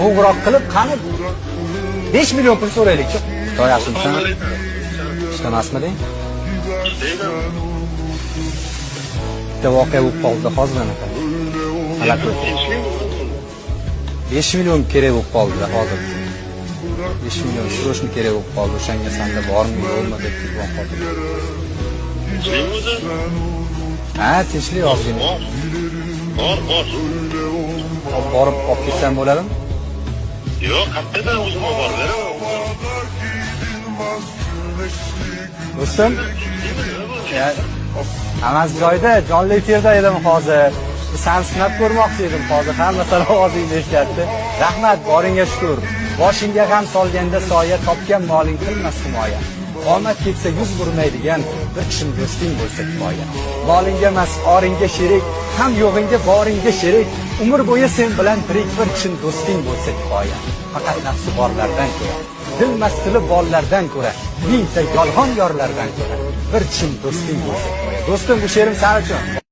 qo'ng'iroq qilib, qani 5 million pul so'raylik-chi. Xudo yaxshimisan? Ishlamasmiding? Bitta voqea bo'lib qoldi hozir anaqa. Halok 5 million kerak bo'lib qoldi hozir. 5 million srochni kerak bo'lib qoldi. O'shanga senda bormi, yo'qmi deb telefon qildim. Ha, tinchlik ozgina. Bor. Borib olib ketsam bo'ladimi? Yo'q, qayerdan o'zim olib borib beraman. Do'stim, hammasi joyida, jonli efirda edim hozir. Seni sinab ko'rmoqchi edim hozir. Hamma ovozingni eshityapti. Rahmat, boringga shukr. Boshingga ham solganda soya, topgan moling qilmas himoya. Omad ketsa yuz burmaydigan bir kishi do'sting bo'lsa kifoya. Molingga emas, oringga sherik, ham yo'g'ingga boringga sherik. Umr bo'yi sen bilan tirik bir kishi do'sting bo'lsa kifoya. Faqat nafsi borlardan ko'ra, dil mastili bollardan ko'ra, mingta yolg'on yorlardan ko'ra bir kishi do'sting bo'lsa kifoya. Do'stim, bu she'rim sen uchun.